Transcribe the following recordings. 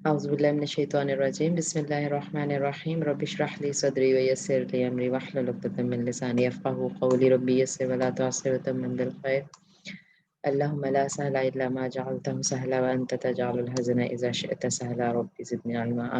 أعوذ بالله من الشيطان الرجيم بسم الله الرحمن الرحيم رب اشرح لي صدري ويسر لي أمري واحلل عقدة من لساني يفقهوا قولي ربي يسر ولا تعسر وتمم بالخير اللهم لا سهل إلا ما جعلته سهلا وأنت تجعل الحزن إذا شئت سهلا ربي زدني علما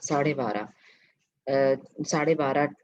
12:30, 12:30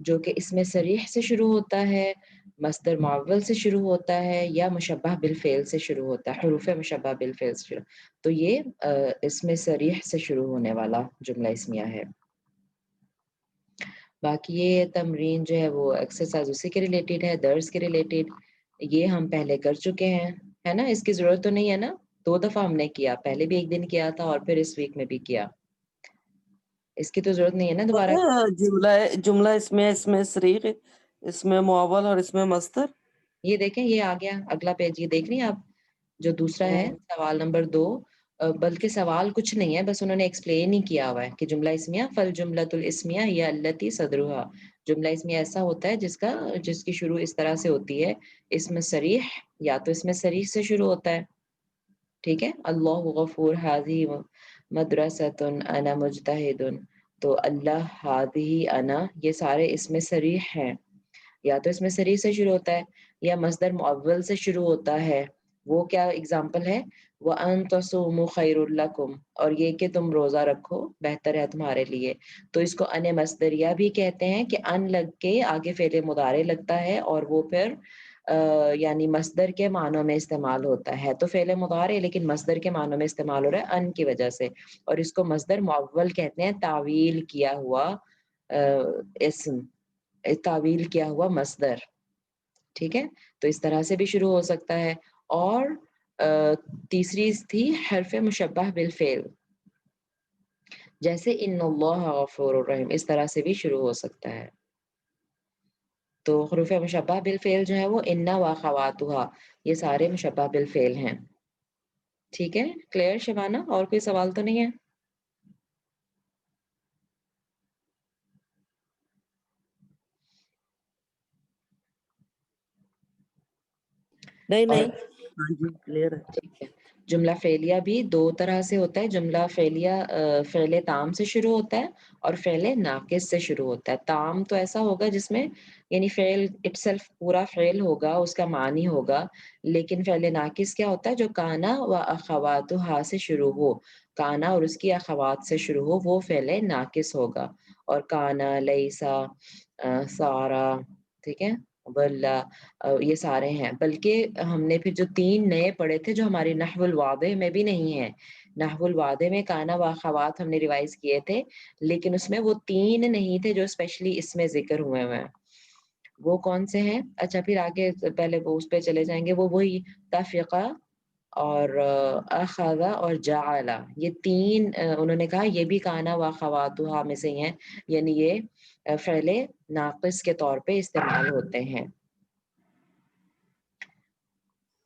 جو کہ اس میں صریح سے شروع ہوتا ہے، مصدر معول سے شروع ہوتا ہے یا مشبہ بالفعل سے شروع ہوتا ہے، حروف مشبہ بالفعل سے شروع. تو یہ اس میں صریح سے شروع ہونے والا جملہ اسمیہ ہے. باقی یہ تمرین جو ہے وہ ایکسرسائز اسی کے ریلیٹڈ ہے، درس کے ریلیٹڈ. یہ ہم پہلے کر چکے ہیں، ہے نا؟ اس کی ضرورت تو نہیں ہے نا؟ 2 دفعہ ہم نے کیا، پہلے بھی 1 دن کیا تھا اور پھر اس ویک میں بھی کیا. اس کی تو ضرورت نہیں ہے نا دوبارہ. جملہ اس میں صریح، اس میں معول اور اس میں مصدر. یہ دیکھیں یہ آ گیا اگلا پیج، یہ دیکھ رہی ہیں آپ جو دوسرا ہے سوال نمبر 2. بلکہ سوال کچھ نہیں ہے، بس انہوں نے ایکسپلین ہی کیا ہوا ہے کہ جملہ اسمیہ فالجملۃ الاسمیہ ہی التی صدرها. جملہ اسمیہ ایسا ہوتا ہے جس کی شروع اس طرح سے ہوتی ہے، اسم صریح یا تو اس میں صریح سے شروع ہوتا ہے. ٹھیک ہے، اللہ غفور هذه مدرسۃ انا مجتہد. تو اللہ هذه انا یہ سارے اس میں صریح ہیں، یا تو اس میں صریح سے شروع ہوتا ہے یا مصدر معول سے شروع ہوتا ہے. وہ کیا اگزامپل ہے؟ وَأَن تَصُومُوا خَيْرٌ لَكُمْ، اور یہ کہ تم روزہ رکھو بہتر ہے تمہارے لیے. تو اس کو ان مصدریہ بھی کہتے ہیں کہ ان لگ کے آگے فعل مضارع لگتا ہے اور وہ پھر یعنی مصدر کے معنوں میں استعمال ہوتا ہے. تو فعل مضارع لیکن مصدر کے معنوں میں استعمال ہو رہا ہے ان کی وجہ سے، اور اس کو مصدر معول کہتے ہیں، تعویل کیا ہوا اسم، تعویل کیا ہوا مصدر. ٹھیک ہے، تو اس طرح سے بھی شروع ہو سکتا ہے. اور تیسری تھی حرف مشبہ بالفعل، جیسے ان اللہ غفور الرحیم، اس طرح سے بھی شروع ہو سکتا ہے. تو حروف مشبہ بالفعل جو ہے وہ ان و اخواتها، یہ سارے مشبہ بالفعل ہیں. ٹھیک ہے، کلیئر شبانہ؟ اور کوئی سوال تو نہیں ہے؟ نہیں اور ہاں جی کلیئر ہے. ٹھیک ہے، جملہ فعلیہ بھی 2 طرح سے ہوتا ہے. جملہ فعلیہ فعل تام سے شروع ہوتا ہے اور فعل ناقص سے شروع ہوتا ہے. تام تو ایسا ہوگا جس میں یعنی فعل اٹ سیلف پورا فعل ہوگا، اس کا معنی ہوگا. لیکن فعل ناقص کیا ہوتا ہے؟ جو کانا و اخواتها سے شروع ہو، کانا اور اس کی اخوات سے شروع ہو، وہ فعل ناقص ہوگا. اور کانا، لیسا، سارا، ٹھیک ہے، ولا، یہ سارے ہیں. بلکہ ہم نے پھر جو 3 نئے پڑھے تھے جو ہماری نحو الواضح میں بھی نہیں ہیں، نحو الواضح میں کانا و اخوات ہم نے ریوائز کیے تھے، لیکن اس میں وہ 3 نہیں تھے جو اسپیشلی اس میں ذکر ہوئے ہیں. وہ کون سے ہیں؟ اچھا پھر آگے پہلے وہ اس پہ چلے جائیں گے. وہ وہی تفقہ اور اخذ اور جعل، یہ 3 انہوں نے کہا یہ بھی کانا و اخواتها میں سے ہی ہیں، یعنی یہ فعل ناقص کے طور پہ استعمال ہوتے ہیں.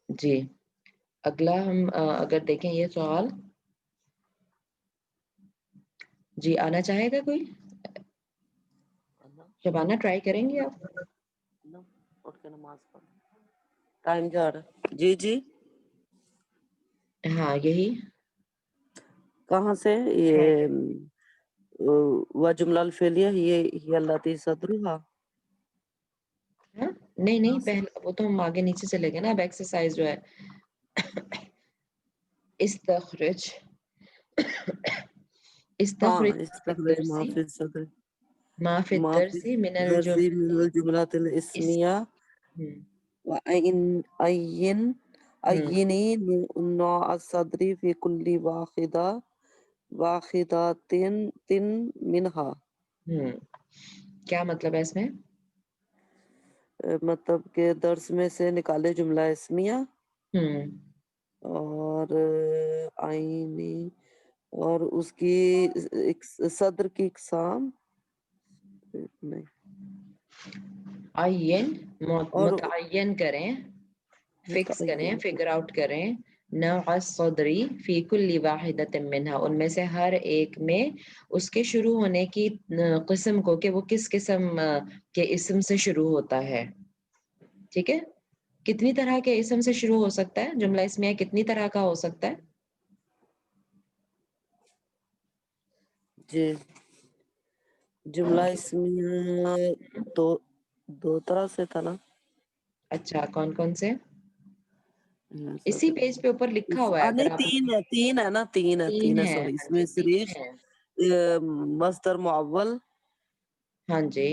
جی اگلا ہم اگر دیکھیں یہ سوال، جی آنا چاہے گا کوئی؟ شبانہ ٹرائی کریں گے آپ؟ اٹھ کے نماز پڑھ، ٹائم جا رہا. جی جی ہاں یہی کہاں سے ٹرائی یہ کریں. و جملہ الفعلیہ یہ التی صدرها. ہاں نہیں نہیں، پہلے وہ تو ہم آگے نیچے چلے گئے نا. اب ایکسرسائز جو ہے استخرج ہاں استخرج استخرج ما فی الصدر، ما فی الدرس من الدرس الجمل من الجملات الاسمیہ عینی نوع الصدر فی کل واحدۃ منہا. کیا مطلب ہے اس میں؟ مطلب کہ درس میں سے نکالے جملہ اسمیہ ہوں اور آئینی اور اس کی صدر کی اقسام نہیں عین اور متعین کریں، فکس کریں، متعین فگر آؤٹ کریں. نوع الصدری فی کل واحدۃ منہا، ان میں سے ہر ایک میں اس کے شروع ہونے کی قسم کو کہ وہ کس قسم کے اسم سے شروع ہوتا ہے. ٹھیک ہے، کتنی طرح کے اسم سے شروع ہو سکتا ہے جملہ اسمیہ؟ کتنی طرح کا ہو سکتا ہے؟ جی جملہ اسمیہ دو طرح سے تھا نا. اچھا کون کون سے؟ اسی پیج پہ اوپر لکھا ہوا ہے اگر نہیں آپ تین ہے نا، تین ہے ہیں. سوری. اس ہاں میں جی 3 صریح ہیں. مصدر معول ہاں جی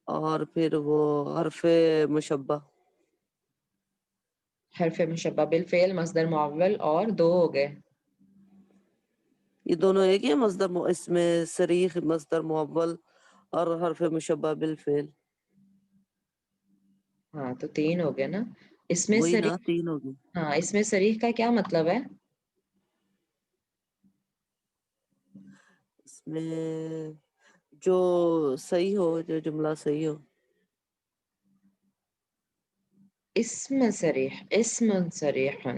اور پھر وہ حرف مشبہ. حرف مشبہ بالفعل مصدر معول اور دو ہو گئے. یہ دونوں ایک ہی ہے، مصدر اس میں صریح مصدر معول اور حرف مشبہ بالفعل. ہاں تو 3 ہو گئے نا. اس میں وہی نا، صریح، 3 ہوگی. ہاں اس میں صریح کا کیا مطلب ہے؟ اس میں جو صحیح ہو، جو جملہ صحیح ہو. اسم صریح، اسم صریح.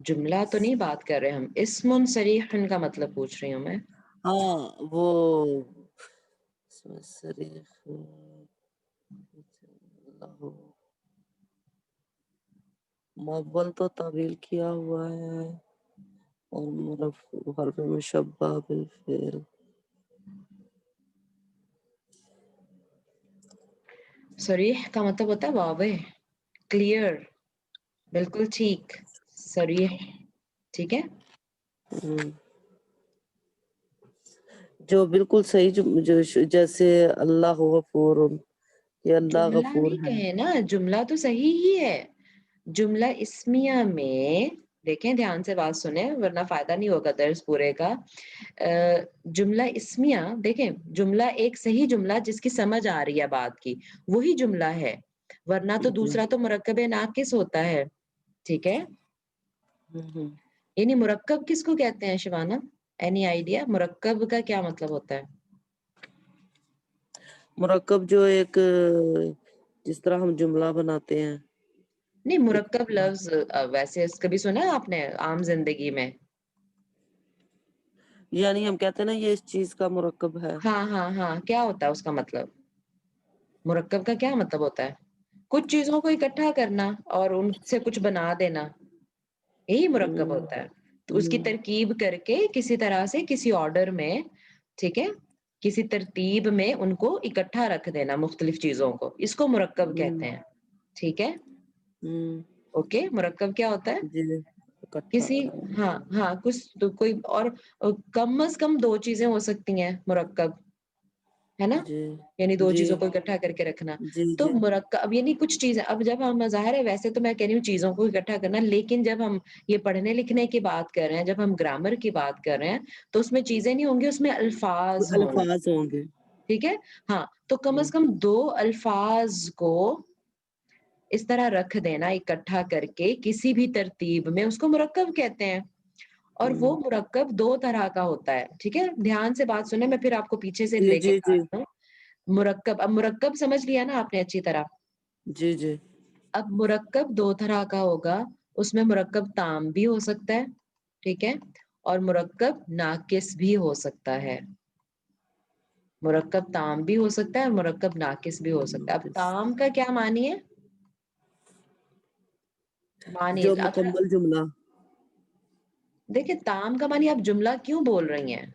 جملہ تو نہیں بات کر رہے ہم، اسم صریح کا مطلب پوچھ رہی ہوں میں. ہاں وہ اس میں صریح معول تو تعبیر کیا ہوا ہے، اور حرف مشبہ بالفعل. صریح کا مطلب ہوتا ہے واضح، کلیئر، بالکل ٹھیک، صریح. ٹھیک ہے. جو بالکل صحیح، جو جیسے اللہ غفور، یہ اللہ جملہ غفور نہیں ہے. کہے نا، جملہ تو صحیح ہی ہے. جملہ اسمیہ میں دیکھیں دھیان سے بات سنیں ورنہ فائدہ نہیں ہوگا درس پورے کا. جملہ اسمیہ دیکھیں، جملہ ایک صحیح جملہ جس کی سمجھ آ رہی ہے بات کی، وہی جملہ ہے، ورنہ تو جی. دوسرا تو مرکب ناقص ہوتا ہے. ٹھیک ہے. ہوں. یعنی مرکب کس کو کہتے ہیں شبانہ؟ اینی آئیڈیا مرکب کا کیا مطلب ہوتا ہے؟ مرکب جو ایک، جس طرح ہم جملہ بناتے ہیں. نہیں، ایک مرکب لفظ ویسے کبھی سنا ہے آپ نے عام زندگی میں؟ یعنی ہم کہتے ہیں نا یہ اس چیز کا مرکب ہے. ہاں ہاں ہاں، کیا ہوتا ہے اس کا مطلب؟ مرکب کا کیا مطلب ہوتا ہے؟ کچھ چیزوں کو اکٹھا کرنا اور ان سے کچھ بنا دینا، یہی مرکب ہوں. ہوتا ہے. تو اس کی ترکیب کر کے کسی طرح سے کسی آرڈر میں، ٹھیک ہے، کسی ترتیب میں ان کو اکٹھا رکھ دینا، مختلف چیزوں کو، اس کو مرکب کہتے ہیں. ٹھیک ہے. اوکے. مرکب کیا ہوتا ہے؟ جی، اکٹھا کسی، کرنا. ہاں ہاں، کچھ تو کوئی اور کم از کم 2 چیزیں ہو سکتی ہیں مرکب، ہے نا؟ جی یعنی 2 جی چیزوں کو اکٹھا کر کے رکھنا. جی تو جی. مرکب یعنی کچھ چیزیں، اب جب ہم ظاہر ہے ویسے تو میں کہہ رہی ہوں چیزوں کو اکٹھا کرنا، لیکن جب ہم یہ پڑھنے لکھنے کی بات کر رہے ہیں، جب ہم گرامر کی بات کر رہے ہیں، تو اس میں چیزیں نہیں ہوں گی، اس میں الفاظ ہوں گے. الفاظ ہوں گے. ٹھیک ہے. ہاں تو کم از کم 2 الفاظ کو اس طرح رکھ دینا اکٹھا کر کے کسی بھی ترتیب میں، اس کو مرکب کہتے ہیں. اور وہ مرکب 2 طرح کا ہوتا ہے. ٹھیک ہے. دھیان سے بات سنیں، میں پھر آپ کو پیچھے سے جی لے کے جی آ جی رہی ہوں. مرکب، اب مرکب سمجھ لیا نا آپ نے اچھی طرح. جی جی. اب مرکب 2 طرح کا ہوگا. اس میں مرکب تام بھی ہو سکتا ہے، ٹھیک ہے، اور مرکب ناقص بھی ہو سکتا ہے. مرکب تام بھی ہو سکتا ہے اور مرکب ناقص بھی ہو سکتا ہے. اب تام کا کیا معنی ہے؟ معنی جو اگر مکمل جملہ. دیکھیں تام کا معنی آپ جملہ کیوں بول رہی ہیں؟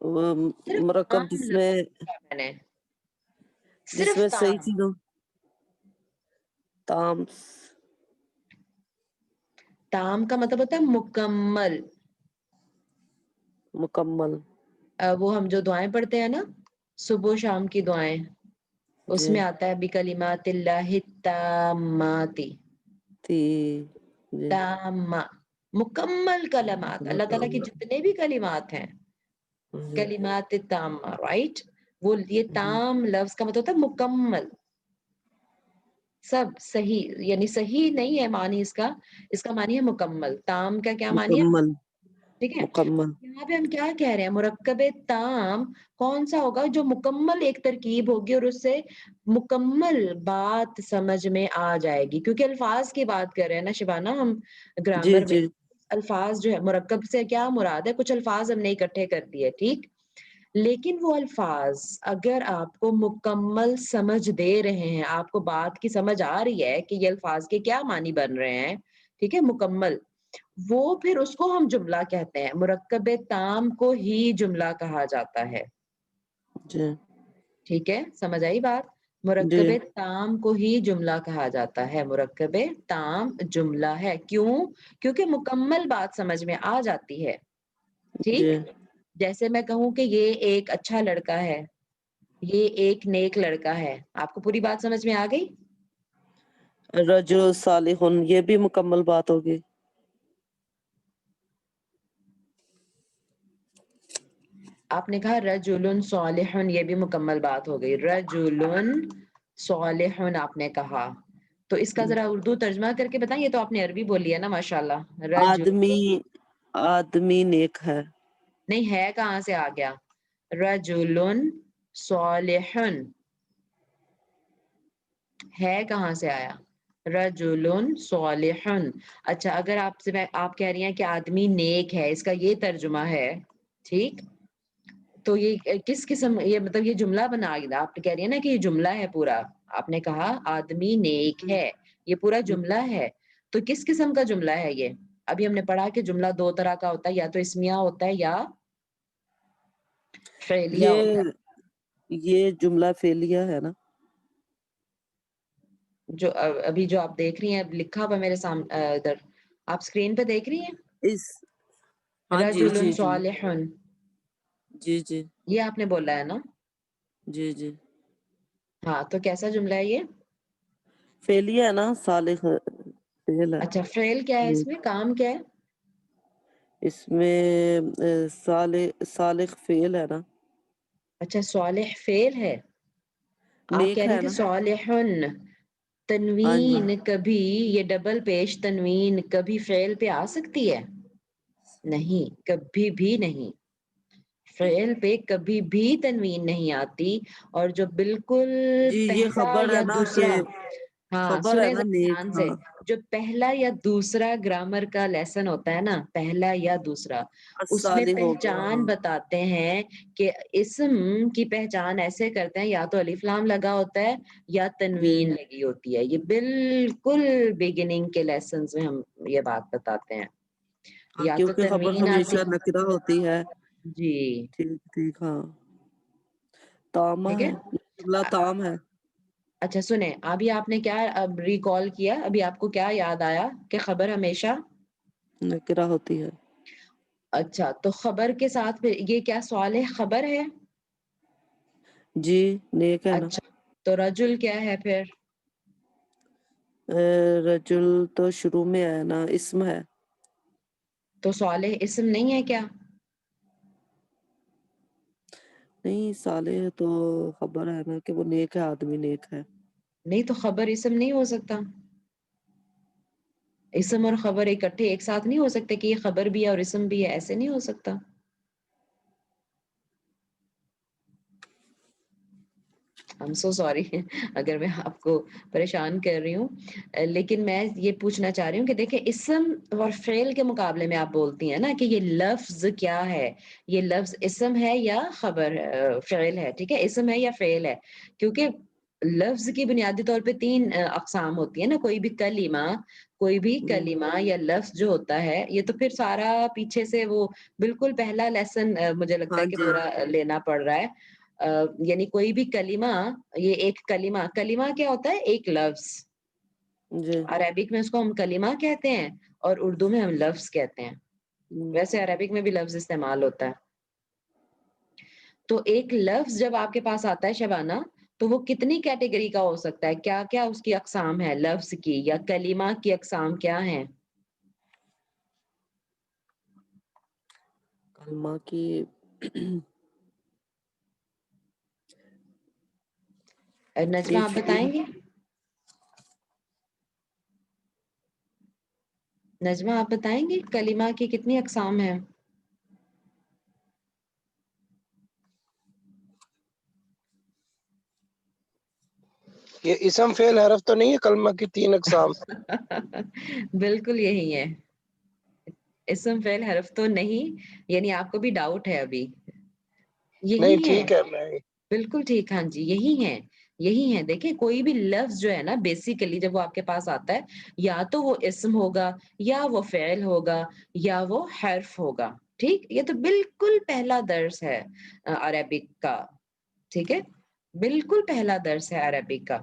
صرف مرکب تام جس لفظ میں، بولا میں نے، جس صرف میں صحیح تام. چیزوں، تام. تام کا مطلب ہوتا ہے مکمل. مکمل. وہ ہم جو دعائیں پڑھتے ہیں نا صبح و شام کی دعائیں، اس جی. میں آتا ہے بکلمات اللہ التامات. جی. تامہ، مکمل کلمات، اللہ تعالیٰ کی جتنے بھی کلمات ہیں، جی کلمات تامہ، رائٹ. وہ یہ جی. تام لفظ کا مطلب ہوتا ہے مکمل، سب صحیح. یعنی صحیح نہیں ہے معنی اس کا معنی ہے مکمل. تام کا کیا معنی ہے؟ مکمل. ٹھیک ہے. مکمل. یہاں پہ ہم کیا کہہ رہے ہیں؟ مرکب تام کون سا ہوگا؟ جو مکمل ایک ترکیب ہوگی اور اس سے مکمل بات سمجھ میں آ جائے گی. کیونکہ الفاظ کی بات کر رہے ہیں نا شبانہ ہم جی گرامر میں. جی. الفاظ جو ہے، مرکب سے کیا مراد ہے؟ کچھ الفاظ ہم نے اکٹھے کر دیے، ٹھیک، لیکن وہ الفاظ اگر آپ کو مکمل سمجھ دے رہے ہیں، آپ کو بات کی سمجھ آ رہی ہے کہ یہ الفاظ کے کیا معنی بن رہے ہیں، ٹھیک ہے، مکمل، وہ پھر اس کو ہم جملہ کہتے ہیں. مرکب تام کو ہی جملہ کہا جاتا ہے. جی ٹھیک ہے، سمجھ آئی بات؟ جی مرکب تام کو ہی جملہ کہا جاتا ہے. مرکب تام جملہ ہے. کیوں؟ کیونکہ مکمل بات سمجھ میں آ جاتی ہے. جی. ٹھیک. جیسے میں کہوں کہ یہ ایک اچھا لڑکا ہے، یہ ایک نیک لڑکا ہے. آپ کو پوری بات سمجھ میں آ گئی؟ رجل صالح یہ بھی مکمل بات ہوگی. آپ نے کہا رجل صالح، یہ بھی مکمل بات ہو گئی. رجل صالح آپ نے کہا، تو اس کا ذرا اردو ترجمہ کر کے بتائیں. یہ تو آپ نے عربی بولی ہے نا ماشاءاللہ. آدمی نیک ہے. نہیں ہے کہاں سے آ گیا؟ رجل صالح ہے کہاں سے آیا؟ رجل صالح. اچھا اگر آپ کہہ رہی ہیں کہ آدمی نیک ہے، اس کا یہ ترجمہ ہے، ٹھیک، تو یہ کس قسم، یہ مطلب یہ جملہ بنا گیا؟ آپ کہہ رہی ہیں نا کہ یہ جملہ ہے پورا. آپ نے کہا آدمی نیک ہے، یہ پورا جملہ ہے، تو کس قسم کا جملہ ہے یہ؟ ابھی ہم نے پڑھا کہ جملہ دو طرح کا ہوتا ہے، یا تو اسمیہ ہوتا ہے یا فعلیہ ہوتا ہے. یہ جملہ فعلیہ ہے نا. جو ابھی جو آپ دیکھ رہی ہیں لکھا ہوا میرے سامنے ادھر آپ اسکرین پہ دیکھ رہی ہیں، ہاں جی رجل جی جی صالح، جی جی یہ آپ نے بولا ہے نا؟ جی جی ہاں تو کیسا جملہ ہے یہ؟ فعلیہ ہے نا، صالح فعل ہے. اچھا فعل کیا ہے اس میں، کام کیا ہے؟ اس میں صالح فعل ہے نا. اچھا صالح فعل ہے. آپ کہہ نیک رہی ہے تھی نا. صالحن، ہاں جی. تنوین کبھی یہ ڈبل پیش تنوین کبھی فعل پہ آ سکتی ہے؟ نہیں، کبھی بھی نہیں. فعل پہ کبھی بھی تنوین نہیں آتی. اور جو بالکل جی یہ پہلا خبر ہے یا نا کہ دوسرا، ہاں خبر ہے سنیں نا ذرا نیک. دھیان سے، ہاں جو پہلا یا دوسرا گرامر کا لیسن ہوتا ہے نا، پہلا یا دوسرا، اس میں صالح ہو گیا. پہچان ہاں بتاتے ہیں کہ اسم کی پہچان ایسے کرتے ہیں، یا تو الف لام لگا ہوتا ہے یا جی. تنوین لگی ہوتی ہے. یہ بالکل بگننگ کے لیسنز میں ہم یہ بات بتاتے ہیں. ہاں یا تو کیونکہ خبر تنوین ہمیشہ آتی، نکرہ ہوتی ہے. جی ٹھیک ٹھیک. ہاں تامہ ٹھیک ہے. ہے، جملہ تام ہے. اچھا سنیں، ابھی آپ نے کیا اب ریکال کیا، ابھی آپ کو کیا یاد آیا کہ خبر ہمیشہ، نکرہ ہوتی ہے. اچھا تو خبر کے ساتھ پھر یہ کیا صالح خبر ہے؟ جی نیک ہے نا. اچھا تو رجل کیا ہے پھر؟ رجل تو شروع میں ہے نا، اسم ہے. تو صالح اسم نہیں ہے کیا؟ نہیں صالح تو خبر ہے نا کہ وہ نیک ہے، آدمی نیک ہے. نہیں تو خبر اسم نہیں ہو سکتا. اسم اور خبر اکٹھے ایک ساتھ نہیں ہو سکتے کہ یہ خبر بھی ہے اور اسم بھی ہے، ایسے نہیں ہو سکتا. I'm so sorry اگر میں آپ کو پریشان کر رہی ہوں، لیکن میں یہ پوچھنا چاہ رہی ہوں کہ دیکھیں اسم اور فعل کے مقابلے میں آپ بولتی ہیں نا کہ یہ لفظ کیا ہے، یہ لفظ اسم ہے یا خبر فعل ہے. ٹھیک ہے، اسم ہے یا فعل ہے، کیونکہ لفظ کی بنیادی طور پہ تین اقسام ہوتی ہیں نا. کوئی بھی کلمہ یا لفظ جو ہوتا ہے، یہ تو پھر سارا پیچھے سے وہ بالکل پہلا لیسن مجھے لگتا ہاں ہے کہ جی پورا لینا پڑ رہا ہے. یعنی کوئی بھی کلمہ، یہ ایک کلمہ کیا ہوتا ہے؟ ایک لفظ. جی. عربک میں اس کو ہم کلمہ کہتے ہیں اور اردو میں ہم لفظ کہتے ہیں. ویسے عربک میں بھی لفظ استعمال ہوتا ہے. تو ایک لفظ جب آپ کے پاس آتا ہے شبانہ، تو وہ کتنی کیٹیگری کا ہو سکتا ہے؟ کیا کیا اس کی اقسام ہے لفظ کی یا کلمہ کی؟ اقسام کیا ہیں؟ کلمہ کی نجمہ ایک آپ فعل. بتائیں گے؟ نجمہ آپ بتائیں گے کلمہ کی کتنی اقسام ہیں؟ یہ اسم فعل حرف تو نہیں ہے کلمہ کی تین اقسام؟ بالکل یہی ہے، اسم فعل حرف تو نہیں، یعنی آپ کو بھی ڈاؤٹ ہے ابھی. یہی نہیں ہے، ٹھیک ہے میں بالکل ٹھیک. ہاں جی یہی ہے. دیکھیں کوئی بھی لفظ جو ہے نا بیسیکلی جب وہ آپ کے پاس آتا ہے، یا تو وہ اسم ہوگا یا وہ فعل ہوگا یا وہ حرف ہوگا. ٹھیک، یہ تو بالکل پہلا درس ہے عربک کا. ٹھیک ہے، بالکل پہلا درس ہے عربی کا.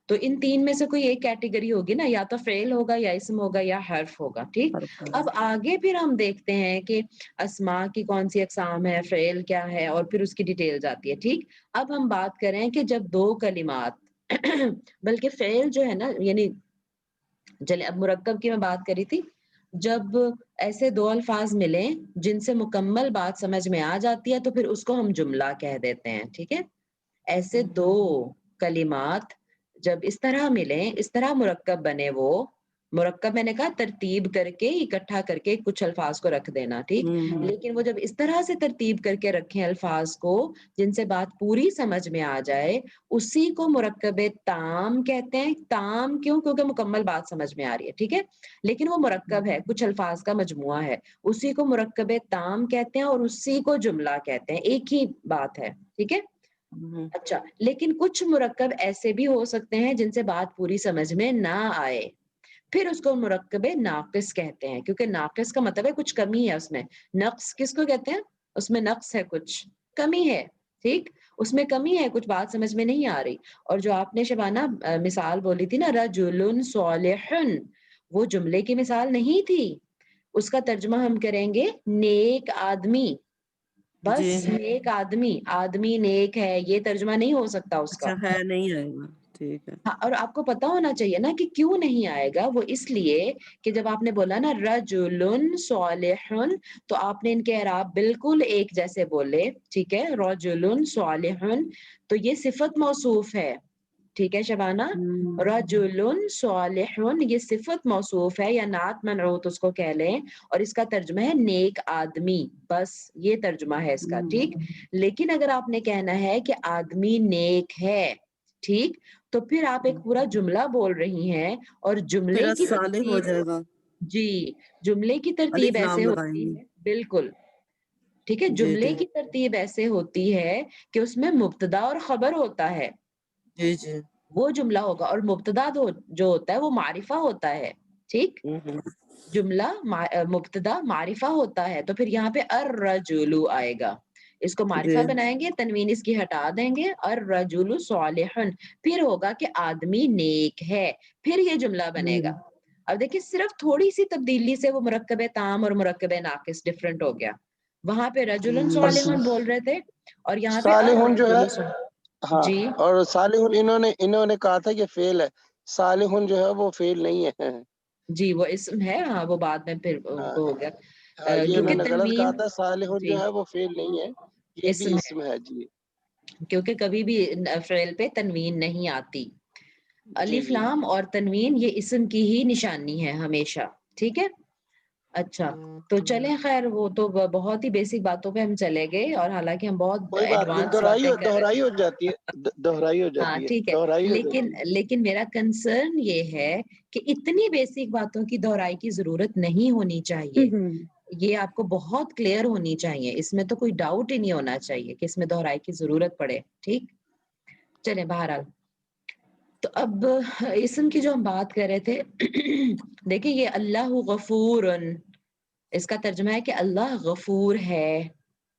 تو ان تین میں سے کوئی ایک کیٹیگری ہوگی نا, یا تو فعل ہوگا یا اسم ہوگا یا حرف ہوگا. ٹھیک, اب آگے پھر ہم دیکھتے ہیں کہ اسماء کی کون سی اقسام ہے, فعل کیا ہے, اور پھر اس کی ڈیٹیل جاتی ہے. ٹھیک, اب ہم بات کریں کہ جب دو کلمات بلکہ فعل جو ہے نا, یعنی چلے اب مرکب کی میں بات کری تھی, جب ایسے دو الفاظ ملیں جن سے مکمل بات سمجھ میں آ جاتی ہے تو پھر اس کو ہم جملہ کہہ دیتے ہیں. ٹھیک ہے, ایسے دو کلمات جب اس طرح ملیں, اس طرح مرکب بنے, وہ مرکب میں نے کہا ترتیب کر کے اکٹھا کر کے کچھ الفاظ کو رکھ دینا. ٹھیک, لیکن وہ جب اس طرح سے ترتیب کر کے رکھیں الفاظ کو جن سے بات پوری سمجھ میں آ جائے, اسی کو مرکب تام کہتے ہیں. تام کیوں؟ کیونکہ مکمل بات سمجھ میں آ رہی ہے. ٹھیک ہے, لیکن وہ مرکب ہے, کچھ الفاظ کا مجموعہ ہے, اسی کو مرکب تام کہتے ہیں اور اسی کو جملہ کہتے ہیں. ایک ہی بات ہے. ٹھیک ہے, اچھا, لیکن کچھ مرکب ایسے بھی ہو سکتے ہیں جن سے بات پوری سمجھ میں نہ آئے, پھر اس کو مرکب ناقص کہتے ہیں, کیونکہ ناقص کا مطلب ہے کچھ کمی ہے اس میں. نقص کس کو کہتے ہیں؟ اس میں نقص ہے, کچھ کمی ہے. ٹھیک, اس میں کمی ہے, کچھ بات سمجھ میں نہیں آ رہی. اور جو آپ نے شبانہ مثال بولی تھی نا, رجل صالح, وہ جملے کی مثال نہیں تھی, اس کا ترجمہ ہم کریں گے نیک آدمی. بس نیک آدمی, آدمی نیک ہے, یہ ترجمہ نہیں ہو سکتا اس کا. اچھا ہے, نہیں آئے گا. ٹھیک ہے, ہاں, اور آپ کو پتا ہونا چاہیے نا کہ کیوں نہیں آئے گا. وہ اس لیے کہ جب آپ نے بولا نا رجل صالح, تو آپ نے ان کے اعراب بالکل ایک جیسے بولے. ٹھیک ہے, رجل صالح, تو یہ صفت موصوف ہے. ٹھیک ہے شبانہ, رجل صالح یہ صفت موصوف ہے, یا نعت منعوت اس کو کہہ لیں, اور اس کا ترجمہ ہے نیک آدمی. بس یہ ترجمہ ہے اس کا. ٹھیک, لیکن اگر آپ نے کہنا ہے کہ آدمی نیک ہے, ٹھیک, تو پھر آپ ایک پورا جملہ بول رہی ہیں, اور جملے پھر کی صالح ہو ترتیب, جائے گا, جی, جملے کی ترتیب الف ایسے لام لگائیں ہوتی گے. ہے. بالکل ٹھیک ہے, جی جملے جی کی ترتیب ایسے ہوتی ہے کہ اس میں مبتدا اور خبر ہوتا ہے, جی جی. وہ جملہ ہوگا, اور مبتدا جو ہوتا ہے وہ معرفہ ہوتا ہے. ٹھیک, جملہ مبتدا معرفہ ہوتا ہے, تو پھر یہاں پہ الرجل آئے گا, اس کو جی معرفہ بنائیں گے, تنوین اس کی ہٹا دیں گے, الرجل صالح, پھر ہوگا کہ آدمی نیک ہے, پھر یہ جملہ بنے گا. اب دیکھیں صرف تھوڑی سی تبدیلی سے وہ مرکب تام اور مرکب ناقص ڈفرنٹ ہو گیا. وہاں پہ رجل اور صالح بول رہے تھے, اور یہاں پہ صالحون جو ہے, الرجل صالح. ہاں, جی اور صالحون انہوں نے کہا تھا کہ فعل ہے, صالحون جو ہے وہ فعل نہیں ہے. جی, وہ اسم ہے. ہاں, وہ بعد میں پھر ہاں وہ ہو گیا, ہاں, یہ انہوں کیونکہ نے غلط کہا تنوین, تھا, صالحون جی, جو ہے وہ فعل نہیں ہے, یہ بھی اسم ہے, اسم ہے. جی کیونکہ کبھی بھی فعل پہ تنوین نہیں آتی. جی الف جی لام اور تنوین یہ اسم کی ہی نشانی ہے ہمیشہ. ٹھیک ہے, اچھا, تو چلیں خیر, وہ تو بہت ہی بیسک باتوں پہ ہم چلے گئے, اور حالانکہ ہم بہت کوئی بات نہیں, ایڈوانس باتیں کر رہے دہرائی تھے. ہو جاتی ہے, دہرائی ہو ہاں جاتی ہے, ٹھیک ہے, دہرائی ہو جاتی ہے. لیکن میرا کنسرن یہ ہے کہ اتنی بیسک باتوں کی دہرائی کی ضرورت نہیں ہونی چاہیے. یہ آپ کو بہت کلیئر ہونی چاہیے, اس میں تو کوئی ڈاؤٹ ہی نہیں ہونا چاہیے کہ اس میں دہرائی کی ضرورت پڑے. ٹھیک, چلیں بہرحال, تو اب اسم کی جو ہم بات کر رہے تھے, دیکھیں یہ اللہ غفور, اس کا ترجمہ ہے کہ اللہ غفور ہے.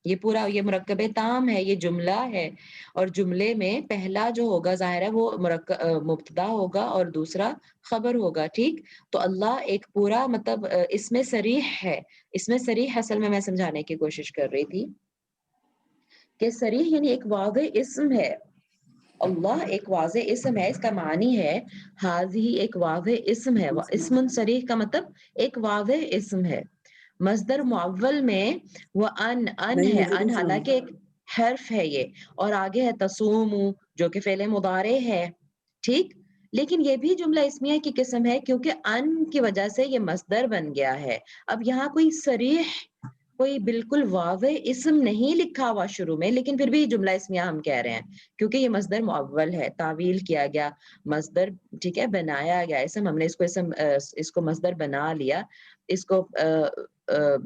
یہ پورا یہ مرکب تام ہے, یہ جملہ ہے, اور جملے میں پہلا جو ہوگا ظاہر ہے وہ مبتدا ہوگا اور دوسرا خبر ہوگا. ٹھیک, تو اللہ ایک پورا مطلب اس میں صریح ہے. اس میں صریح اصل میں سمجھانے کی کوشش کر رہی تھی کہ صریح یعنی ایک واضح اسم ہے. اللہ ایک واضح اسم ہے, اس کا معنی ہے حاضی, ایک واضح اسم ہے. اسم صریح کا مطلب ایک واضح اسم ہے. مصدر معول میں وہ ان نہیں ہے, مجھے ان نہیں سنا. حالانکہ ایک حرف ہے یہ, اور آگے ہے تصوم جو کہ فعل مضارع ہے. ٹھیک, لیکن یہ بھی جملہ اسمیہ کی قسم ہے کیونکہ ان کی وجہ سے یہ مصدر بن گیا ہے. اب یہاں کوئی صریح, کوئی بالکل واضح اسم نہیں لکھا ہوا شروع میں, لیکن پھر بھی جملہ اسمیہ ہم کہہ رہے ہیں کیونکہ یہ مصدر معول ہے, تعویل کیا گیا مصدر. ٹھیک ہے, بنایا گیا اسم, ہم نے اس کو مصدر بنا لیا. اس کو